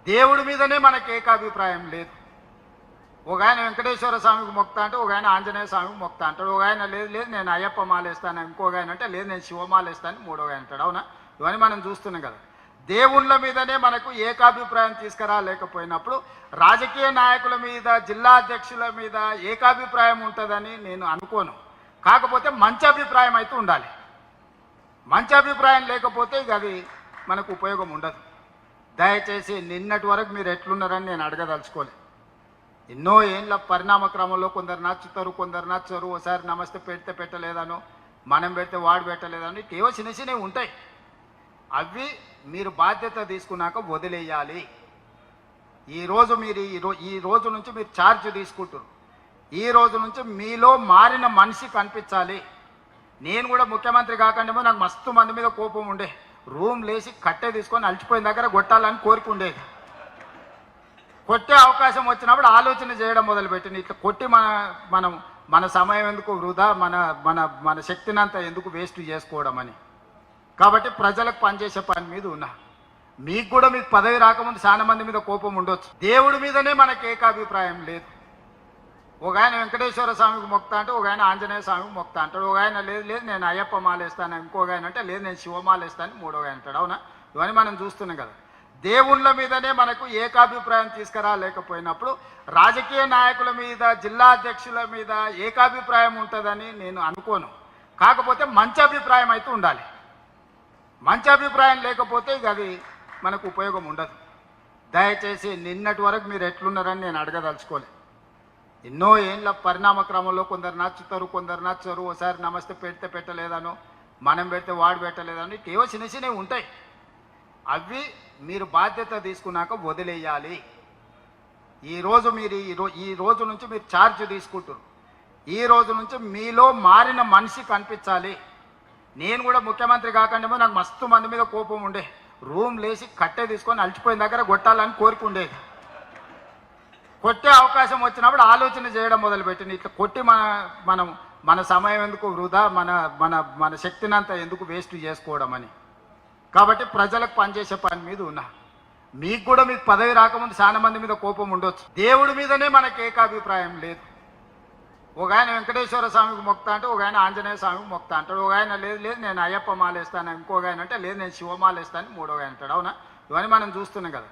దేవుడి మీదనే మనకు ఏకాభిప్రాయం లేదు. ఒక ఆయన వెంకటేశ్వర స్వామికి మొక్తా అంటే ఒక ఆయన ఆంజనేయ స్వామికి మొక్తా అంటాడు. ఒక ఆయన లేదు లేదు నేను అయ్యప్ప మాలేస్తాను, ఇంకొక ఆయన అంటే లేదు నేను శివమాలేస్తాను, మూడో ఆయన అంటాడు. అవునా? ఇవన్నీ మనం చూస్తున్నాం కదా. దేవుళ్ళ మీదనే మనకు ఏకాభిప్రాయం తీసుకురాలేకపోయినప్పుడు రాజకీయ నాయకుల మీద, జిల్లా అధ్యక్షుల మీద ఏకాభిప్రాయం ఉంటుందని నేను అనుకోను. కాకపోతే మంచి అభిప్రాయం అయితే ఉండాలి. మంచి అభిప్రాయం లేకపోతే ఇక అది మనకు ఉపయోగం ఉండదు. దయచేసి నిన్నటి వరకు మీరు ఎట్లున్నారని నేను అడగదలుచుకోలేదు. ఎన్నో ఏళ్ళ పరిణామ క్రమంలో కొందరు నచ్చుతారు, కొందరు నచ్చరు. ఒకసారి నమస్తే పెడితే పెట్టలేదనో, మనం పెడితే వాడు పెట్టలేదనో, ఏవో చిన్న చిన్నవి ఉంటాయి. అవి మీరు బాధ్యత తీసుకున్నాక వదిలేయాలి. ఈరోజు మీరు ఈ రోజు నుంచి మీరు ఛార్జ్ తీసుకుంటారు. ఈ రోజు నుంచి మీలో మారిన మనిషి కనిపించాలి. నేను కూడా ముఖ్యమంత్రి కాకుండా నాకు మస్తు మంది మీద కోపం ఉండే. రూమ్ లేచి కట్టే తీసుకొని అలసిపోయిన దగ్గర కొట్టాలని కోరిక ఉండేది. కొట్టే అవకాశం వచ్చినప్పుడు ఆలోచన చేయడం మొదలుపెట్టింది. ఇట్లా కొట్టి మన సమయం ఎందుకు వృధా, మన శక్తిని అంతా ఎందుకు వేస్ట్ చేసుకోవడం అని. కాబట్టి ప్రజలకు పనిచేసే పని మీద ఉన్నా. మీకు కూడా మీకు పదవి రాకముందు చాలా మంది మీద కోపం ఉండొచ్చు. దేవుడి మీదనే మనకు ఏకాభిప్రాయం లేదు. ఒక ఆయన వెంకటేశ్వర స్వామికి మొక్తా అంటే ఒక ఆయన ఆంజనేయ స్వామికి మొక్తా అంటాడు. ఒక ఆయన లేదు లేదు నేను అయ్యప్ప మాలేస్తాను, ఇంకొక ఆయన అంటే లేదు నేను శివమాలేస్తాను, మూడో ఆయన అంటాడు. అవునా? ఇవన్నీ మనం చూస్తున్నాం కదా. దేవుళ్ళ మీదనే మనకు ఏకాభిప్రాయం తీసుకురాలేకపోయినప్పుడు రాజకీయ నాయకుల మీద, జిల్లా అధ్యక్షుల మీద ఏకాభిప్రాయం ఉంటుందని నేను అనుకోను. కాకపోతే మంచి అభిప్రాయం అయితే ఉండాలి. మంచి అభిప్రాయం లేకపోతే ఇక అది మనకు ఉపయోగం ఉండదు. దయచేసి నిన్నటి వరకు మీరు ఎట్లున్నారని నేను అడగదలుచుకోలేదు. ఎన్నో ఏళ్ళ పరిణామ క్రమంలో కొందరు నచ్చుతారు, కొందరు నచ్చరు. ఒకసారి నమస్తే పెడితే పెట్టలేదనో, మనం పెడితే వాడు పెట్టలేదనో, ఏవో చిన్న చిన్నవి ఉంటాయి. అవి మీరు బాధ్యత తీసుకున్నాక వదిలేయాలి. ఈరోజు మీరు ఈ రోజు నుంచి మీరు ఛార్జ్ తీసుకుంటారు. ఈ రోజు నుంచి మీలో మారిన మనిషి కనిపించాలి. నేను కూడా ముఖ్యమంత్రి కాకుండా నాకు మస్తు మంది మీద కోపం ఉండే. రూమ్ లేచి కట్టే తీసుకొని అలసిపోయిన దగ్గర కొట్టాలని కోరిక ఉండేది. కొట్టే అవకాశం వచ్చినప్పుడు ఆలోచన చేయడం మొదలుపెట్టింది. ఇట్లా కొట్టి మన సమయం ఎందుకు వృధా, మన శక్తిని అంతా ఎందుకు వేస్ట్ చేసుకోవడం అని. కాబట్టి ప్రజలకు పనిచేసే పని మీద ఉన్నా. మీకు కూడా మీకు పదవి రాకముందు చాలా మంది మీద కోపం ఉండొచ్చు. దేవుడి మీదనే మనకు ఏకాభిప్రాయం లేదు. ఒక ఆయన వెంకటేశ్వర స్వామికి మొక్తా అంటే ఒక ఆయన ఆంజనేయ స్వామికి మొక్తా అంటాడు. ఒక ఆయన లేదు లేదు నేను అయ్యప్ప మాలేస్తాను, ఇంకొక ఆయన అంటే లేదు నేను శివమాలేస్తాను, మూడో ఆయన అంటాడు. అవునా? ఇవన్నీ మనం చూస్తున్నాం కదా.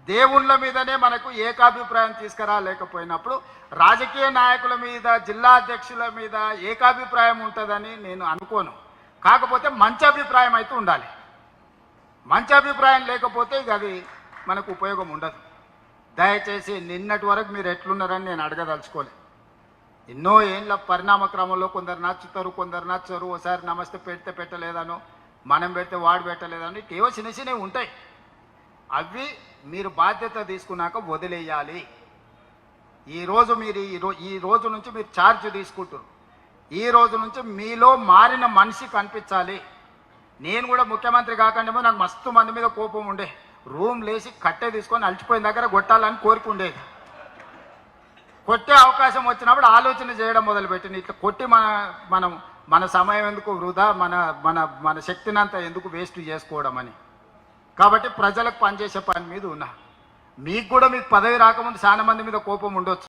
దేవుళ్ళ మీదనే మనకు ఏకాభిప్రాయం తీసుకురాలేకపోయినప్పుడు రాజకీయ నాయకుల మీద, జిల్లా అధ్యక్షుల మీద ఏకాభిప్రాయం ఉంటుందని నేను అనుకోను. కాకపోతే మంచి అభిప్రాయం అయితే ఉండాలి. మంచి అభిప్రాయం లేకపోతే ఇక అది మనకు ఉపయోగం ఉండదు. దయచేసి నిన్నటి వరకు మీరు ఎట్లున్నారని నేను అడగదలుచుకోలేదు. ఎన్నో ఏళ్ళ పరిణామ క్రమంలో కొందరు నచ్చుతారు, కొందరు నచ్చరు. ఒకసారి నమస్తే పెడితే పెట్టలేదనో, మనం పెడితే వాడు పెట్టలేదనో, ఏవో చిన్న చిన్నవి ఉంటాయి. అవి మీరు బాధ్యత తీసుకున్నాక వదిలేయాలి. ఈరోజు మీరు ఈ రోజు నుంచి మీరు ఛార్జ్ తీసుకుంటారు. ఈ రోజు నుంచి మీలో మారిన మనిషి కనిపించాలి. నేను కూడా ముఖ్యమంత్రి కాకుండా నాకు మస్తు మంది మీద కోపం ఉండే. రూమ్ లేచి కట్టే తీసుకొని అలసిపోయిన దగ్గర కొట్టాలని కోరిక ఉండేది. కొట్టే అవకాశం వచ్చినప్పుడు ఆలోచన చేయడం మొదలుపెట్టింది. ఇట్లా కొట్టి మన సమయం ఎందుకు వృధా, మన శక్తిని అంతా ఎందుకు వేస్ట్ చేసుకోవడం అని. కాబట్టి ప్రజలకు పనిచేసే పని మీద ఉన్నా. మీకు కూడా మీకు పదవి రాకముందు చాలా మంది మీద కోపం ఉండొచ్చు.